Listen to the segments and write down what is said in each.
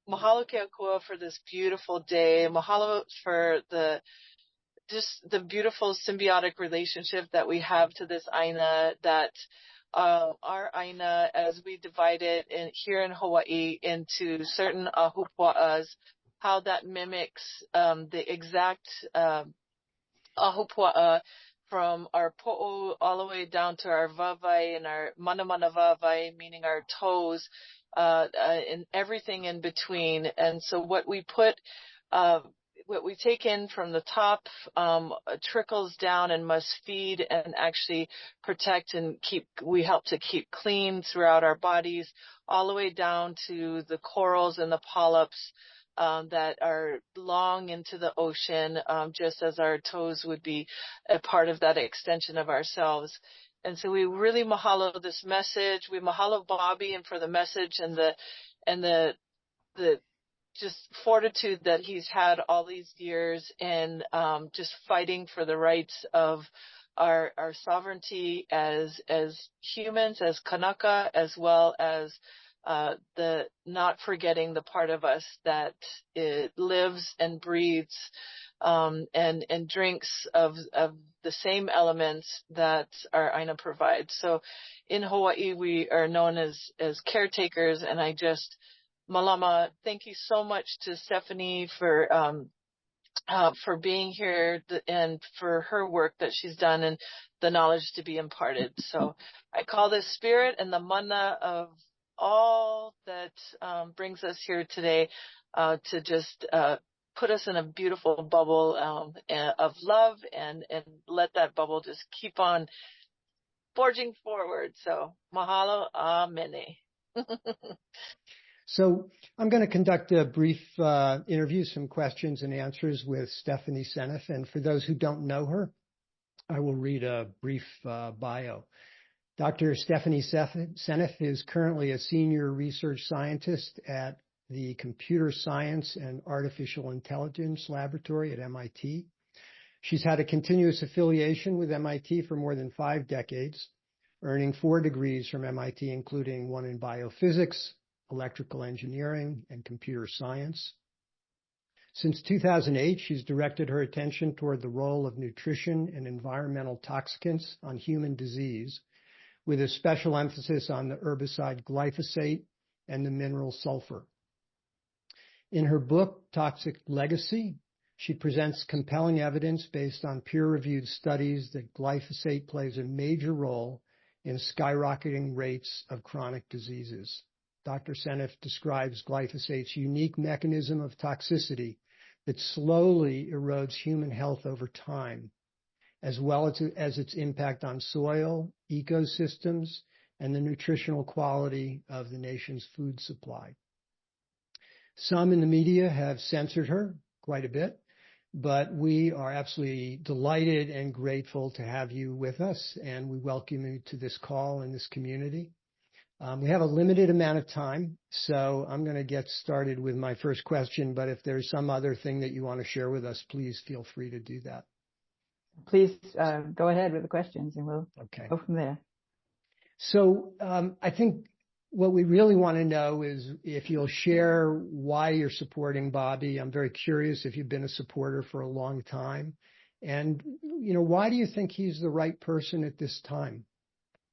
mahalo ke akua for this beautiful day. Mahalo for the beautiful symbiotic relationship that we have to this aina, that our aina, as we divide it here in Hawaii into certain ahupua'as, how that mimics the exact ahupua'a from our po'o all the way down to our vavai and our manamana vavai, meaning our toes, and everything in between. And so what we take in from the top trickles down and must feed and actually protect and we help to keep clean throughout our bodies, all the way down to the corals and the polyps that are long into the ocean, just as our toes would be a part of that extension of ourselves. And so we really mahalo this message. We mahalo Bobby and for the message and the just fortitude that he's had all these years in just fighting for the rights of our sovereignty as humans, as Kanaka, as well as the not forgetting the part of us that it lives and breathes and drinks of the same elements that our aina provides. So in Hawaii, we are known as caretakers, and I just malama, thank you so much to Stephanie for being here and for her work that she's done and the knowledge to be imparted. So I call this spirit and the mana of all that brings us here today to just put us in a beautiful bubble of love and let that bubble just keep on forging forward. So mahalo, amene. So I'm going to conduct a brief interview, some questions and answers with Stephanie Seneff. And for those who don't know her, I will read a brief bio. Dr. Stephanie Seneff is currently a senior research scientist at the Computer Science and Artificial Intelligence Laboratory at MIT. She's had a continuous affiliation with MIT for more than 5 decades, earning 4 degrees from MIT, including one in biophysics, electrical engineering, and computer science. Since 2008, she's directed her attention toward the role of nutrition and environmental toxicants on human disease, with a special emphasis on the herbicide glyphosate and the mineral sulfur. In her book, Toxic Legacy, she presents compelling evidence based on peer-reviewed studies that glyphosate plays a major role in skyrocketing rates of chronic diseases. Dr. Seneff describes glyphosate's unique mechanism of toxicity that slowly erodes human health over time, as well as its impact on soil, ecosystems, and the nutritional quality of the nation's food supply. Some in the media have censored her quite a bit, but we are absolutely delighted and grateful to have you with us, and we welcome you to this call in this community. We have a limited amount of time, so I'm going to get started with my first question, but if there's some other thing that you want to share with us, please feel free to do that. Please go ahead with the questions, and we'll go from there. So I think what we really want to know is if you'll share why you're supporting Bobby. I'm very curious if you've been a supporter for a long time. And, why do you think he's the right person at this time?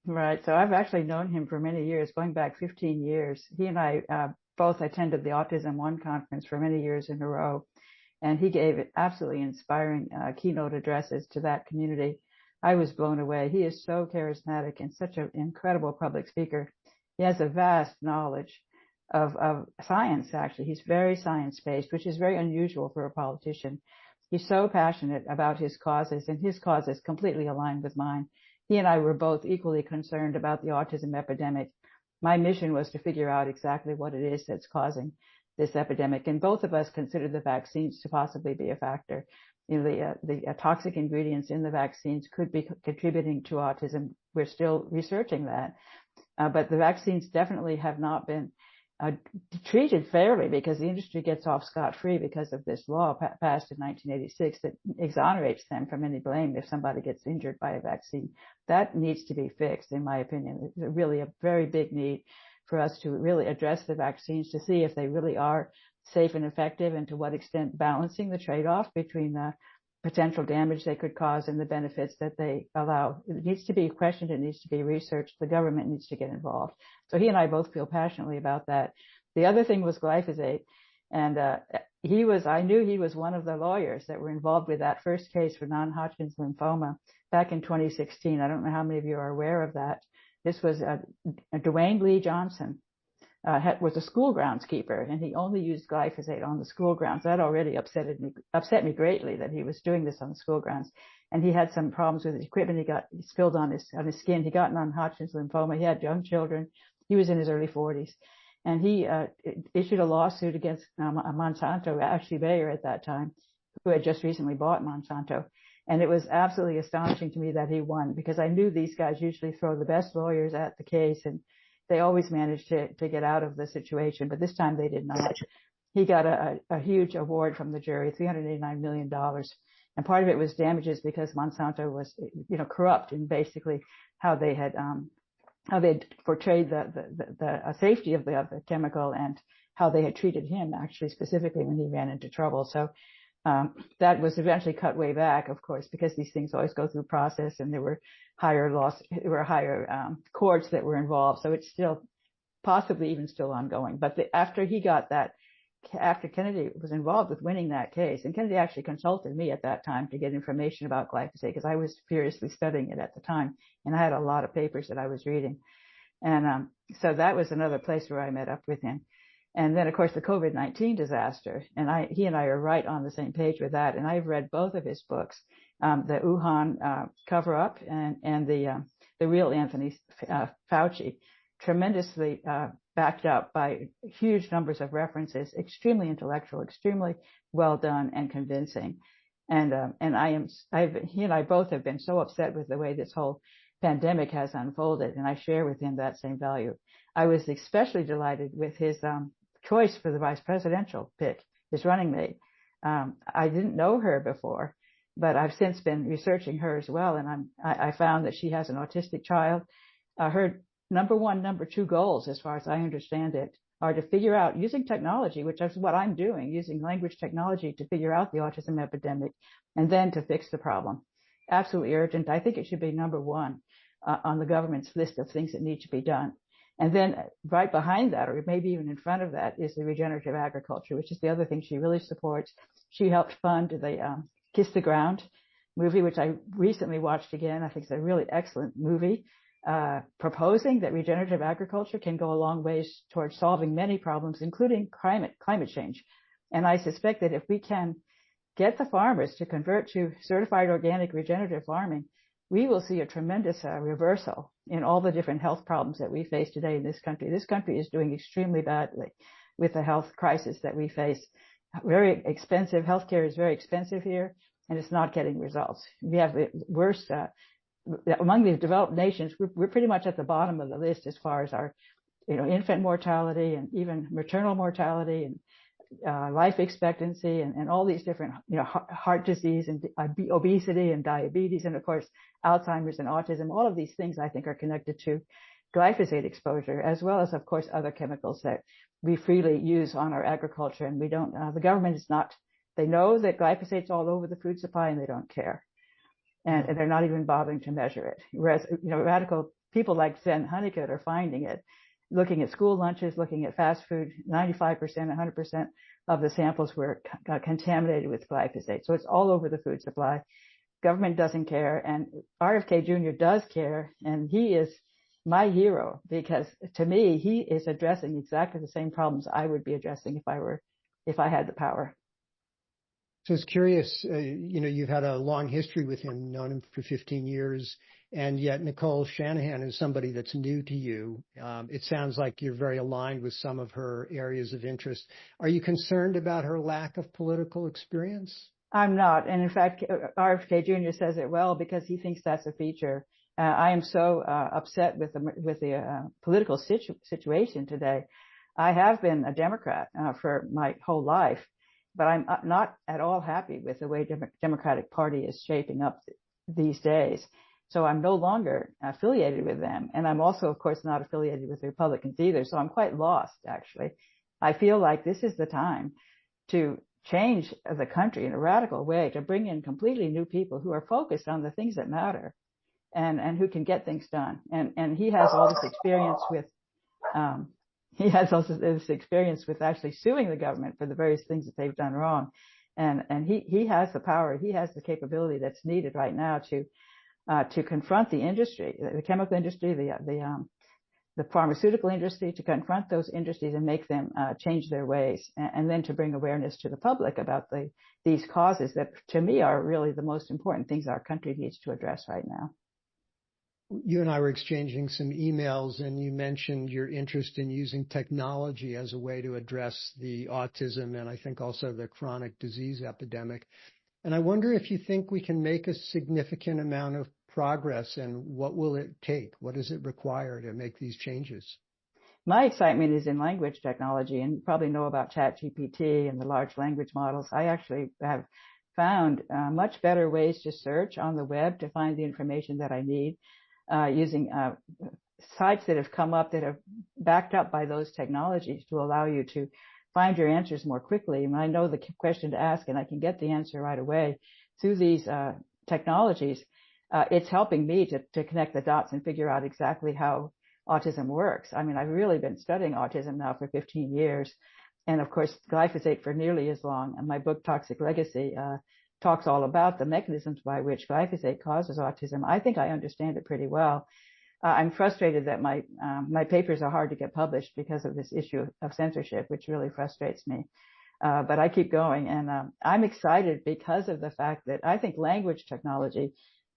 Right. So I've actually known him for many years, going back 15 years. He and I both attended the Autism One conference for many years in a row. And he gave absolutely inspiring keynote addresses to that community. I was blown away. He is so charismatic and such an incredible public speaker. He has a vast knowledge of science, actually. He's very science-based, which is very unusual for a politician. He's so passionate about his causes, and his causes completely aligned with mine. He and I were both equally concerned about the autism epidemic. My mission was to figure out exactly what it is that's causing this epidemic, and both of us considered the vaccines to possibly be a factor. The toxic ingredients in the vaccines could be contributing to autism. We're still researching that. But the vaccines definitely have not been treated fairly, because the industry gets off scot-free because of this law passed in 1986 that exonerates them from any blame if somebody gets injured by a vaccine. That needs to be fixed, in my opinion. It's really a very big need. for us to really address the vaccines to see if they really are safe and effective, and to what extent balancing the trade-off between the potential damage they could cause and the benefits that they allow. It needs to be questioned. It needs to be researched. The government needs to get involved. So he and I both feel passionately about that. The other thing was glyphosate. And I knew he was one of the lawyers that were involved with that first case for non-Hodgkin's lymphoma back in 2016. I don't know how many of you are aware of that. This was Dwayne Lee Johnson. Was a school groundskeeper, and he only used glyphosate on the school grounds. That already upset me greatly that he was doing this on the school grounds. And he had some problems with his equipment. He got spilled on his skin. He got non-Hodgkin's lymphoma. He had young children. He was in his early 40s, and he issued a lawsuit against Monsanto, Ashley Bayer at that time, who had just recently bought Monsanto. And it was absolutely astonishing to me that he won, because I knew these guys usually throw the best lawyers at the case, and they always managed to get out of the situation, but this time they did not. He got a huge award from the jury, $389 million. And part of it was damages because Monsanto was, corrupt in basically how they had portrayed the safety of the chemical, and how they had treated him actually specifically when he ran into trouble. So that was eventually cut way back, of course, because these things always go through process, and there were higher courts that were involved. So it's still possibly even still ongoing. But after Kennedy was involved with winning that case, and Kennedy actually consulted me at that time to get information about glyphosate, because I was furiously studying it at the time, and I had a lot of papers that I was reading. And so that was another place where I met up with him. And then, of course, the COVID-19 disaster, and he and I are right on the same page with that. And I've read both of his books, the Wuhan cover-up and the real Anthony Fauci, tremendously backed up by huge numbers of references, extremely intellectual, extremely well done and convincing. And he and I both have been so upset with the way this whole pandemic has unfolded, and I share with him that same value. I was especially delighted with his choice for the vice presidential pick, his running mate. I didn't know her before, but I've since been researching her as well, and I found that she has an autistic child. Her number 2 goals, as far as I understand it, are to figure out, using technology, which is what I'm doing, using language technology to figure out the autism epidemic, and then to fix the problem. Absolutely urgent. I think it should be number 1 on the government's list of things that need to be done. And then right behind that, or maybe even in front of that, is the regenerative agriculture, which is the other thing she really supports. She helped fund the Kiss the Ground movie, which I recently watched again. I think it's a really excellent movie, proposing that regenerative agriculture can go a long ways towards solving many problems, including climate change. And I suspect that if we can get the farmers to convert to certified organic regenerative farming, we will see a tremendous reversal in all the different health problems that we face today in this country. This country is doing extremely badly with the health crisis that we face. Very expensive. Healthcare is very expensive here, and it's not getting results. We have the worst, among the developed nations, we're pretty much at the bottom of the list as far as our, infant mortality and even maternal mortality and life expectancy and all these different, heart disease and obesity and diabetes, and of course, Alzheimer's and autism. All of these things I think are connected to glyphosate exposure, as well as, of course, other chemicals that we freely use on our agriculture. And we don't, the government is not, they know that glyphosate's all over the food supply and they don't care. And they're not even bothering to measure it. Whereas, radical people like Sven Honeycutt are finding it, looking at school lunches, looking at fast food. 95%, 100% of the samples were contaminated with glyphosate. So it's all over the food supply. Government doesn't care, and RFK Jr. does care, and he is my hero, because to me, he is addressing exactly the same problems I would be addressing if I had the power. So it's curious, you've had a long history with him, known him for 15 years, and yet Nicole Shanahan is somebody that's new to you. It sounds like you're very aligned with some of her areas of interest. Are you concerned about her lack of political experience? I'm not. And in fact, RFK Jr. says it well, because he thinks that's a feature. I am so upset with the political situation today. I have been a Democrat for my whole life, but I'm not at all happy with the way Democratic Party is shaping up these days. So I'm no longer affiliated with them. And I'm also, of course, not affiliated with the Republicans either. So I'm quite lost, actually. I feel like this is the time to change the country in a radical way, to bring in completely new people who are focused on the things that matter and who can get things done. And he has all this experience with, actually suing the government for the various things that they've done wrong. And he has the power, he has the capability that's needed right now to confront the industry, the chemical industry, the pharmaceutical industry, to confront those industries and make them change their ways, and then to bring awareness to the public about these causes that, to me, are really the most important things our country needs to address right now. You and I were exchanging some emails, and you mentioned your interest in using technology as a way to address the autism and I think also the chronic disease epidemic. And I wonder if you think we can make a significant amount of progress, and what will it take? What does it require to make these changes? My excitement is in language technology, and you probably know about ChatGPT and the large language models. I actually have found much better ways to search on the web to find the information that I need, using sites that have come up that are backed up by those technologies to allow you to find your answers more quickly. And I know the question to ask, and I can get the answer right away through these technologies. It's helping me to connect the dots and figure out exactly how autism works. I mean, I've really been studying autism now for 15 years. And of course, glyphosate for nearly as long. And my book, Toxic Legacy, talks all about the mechanisms by which glyphosate causes autism. I think I understand it pretty well. I'm frustrated that my papers are hard to get published because of this issue of censorship, which really frustrates me. But I keep going, and I'm excited because of the fact that I think language technology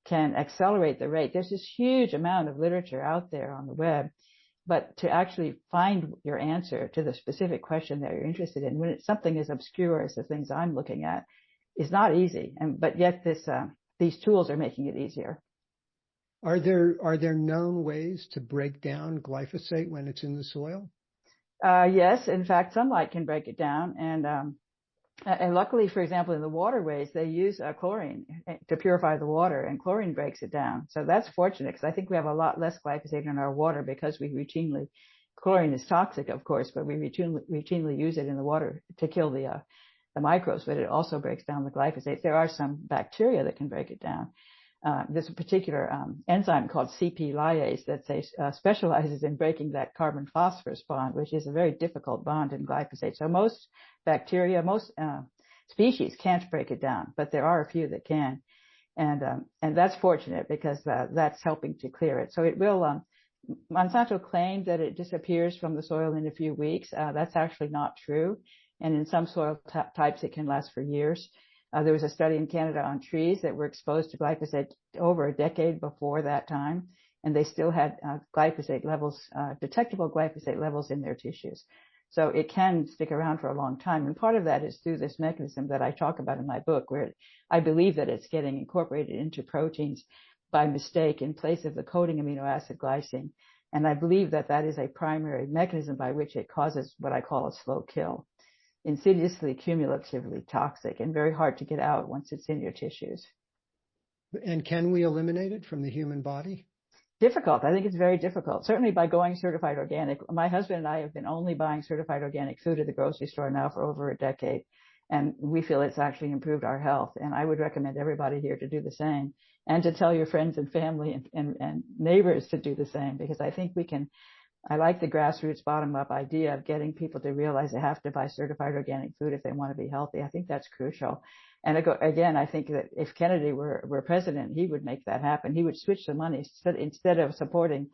can accelerate the rate. There's this huge amount of literature out there on the web, but to actually find your answer to the specific question that you're interested in, when it's something as obscure as the things I'm looking at, is not easy. But yet these tools are making it easier. Are there known ways to break down glyphosate when it's in the soil? Yes, in fact, sunlight can break it down, and luckily, for example, in the waterways, they use chlorine to purify the water, and chlorine breaks it down. So that's fortunate, because I think we have a lot less glyphosate in our water because chlorine is toxic, of course, but we routinely use it in the water to kill the microbes, but it also breaks down the glyphosate. There are some bacteria that can break it down. There's a particular enzyme called CP lyase that specializes in breaking that carbon-phosphorus bond, which is a very difficult bond in glyphosate. So most bacteria, most species can't break it down, but there are a few that can. And that's fortunate because that's helping to clear it. So it will, Monsanto claimed that it disappears from the soil in a few weeks. That's actually not true. And in some soil types, it can last for years. There was a study in Canada on trees that were exposed to glyphosate over a decade before that time, and they still had glyphosate levels, detectable glyphosate levels in their tissues. So it can stick around for a long time. And part of that is through this mechanism that I talk about in my book, where I believe that it's getting incorporated into proteins by mistake in place of the coding amino acid glycine. And I believe that that is a primary mechanism by which it causes what I call a slow kill. Insidiously, cumulatively toxic, and very hard to get out once it's in your tissues. And can we eliminate it from the human body? Difficult. I think it's very difficult. Certainly by going certified organic. My husband and I have been only buying certified organic food at the grocery store now for over a decade. And we feel it's actually improved our health. And I would recommend everybody here to do the same, and to tell your friends and family and neighbors to do the same, because I think we can. I like the grassroots bottom-up idea of getting people to realize they have to buy certified organic food if they want to be healthy. I think that's crucial. And again, I think that if Kennedy were president, he would make that happen. He would switch the money instead of supporting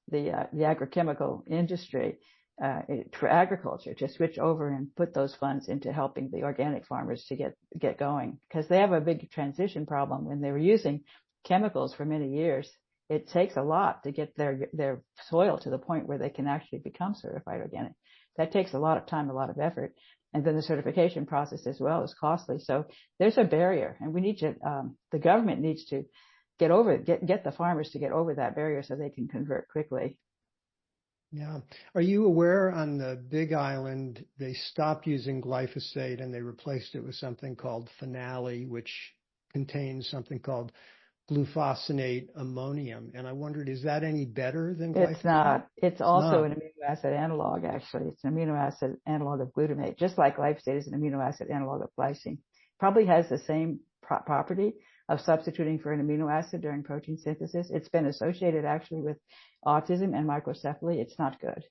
the agrochemical industry for agriculture, to switch over and put those funds into helping the organic farmers to get going, because they have a big transition problem. When they were using chemicals for many years, it takes a lot to get their soil to the point where they can actually become certified organic. That takes a lot of time, a lot of effort. And then the certification process as well is costly. So there's a barrier, and we need to, the government needs to get the farmers to get over that barrier so they can convert quickly. Yeah. Are you aware on the Big Island, they stopped using glyphosate and they replaced it with something called Finale, which contains something called glufosinate ammonium. And I wondered, is that any better than glyphosate? It's not. It's also an amino acid analog, actually. It's an amino acid analog of glutamate, just like glyphosate is an amino acid analog of glycine. Probably has the same property of substituting for an amino acid during protein synthesis. It's been associated actually with autism and microcephaly. It's not good.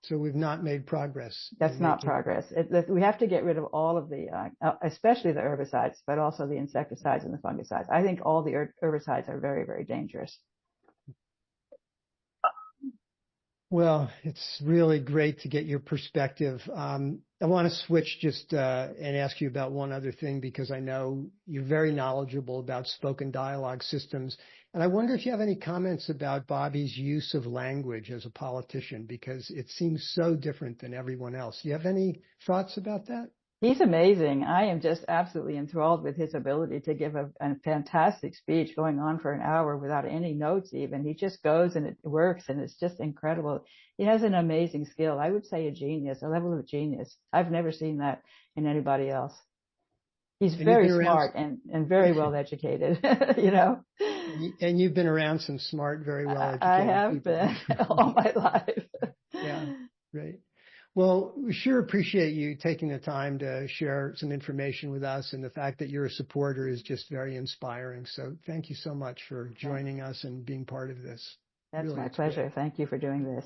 So we've not made progress. That's not progress. We have to get rid of all of the, especially the herbicides, but also the insecticides and the fungicides. I think all the herbicides are very, very dangerous. Well, it's really great to get your perspective. I want to switch just and ask you about one other thing, because I know you're very knowledgeable about spoken dialogue systems. And I wonder if you have any comments about Bobby's use of language as a politician, because it seems so different than everyone else. Do you have any thoughts about that? He's amazing. I am just absolutely enthralled with his ability to give a fantastic speech going on for an hour without any notes even. He just goes and it works, and it's just incredible. He has an amazing skill. I would say a genius, a level of genius. I've never seen that in anybody else. He's very smart and very well educated, you know. And you've been around some smart, very well educated people. I have been all my life. Yeah, great. Well, we sure appreciate you taking the time to share some information with us, and the fact that you're a supporter is just very inspiring. So thank you so much for joining us and being part of this. That's my pleasure. Thank you for doing this.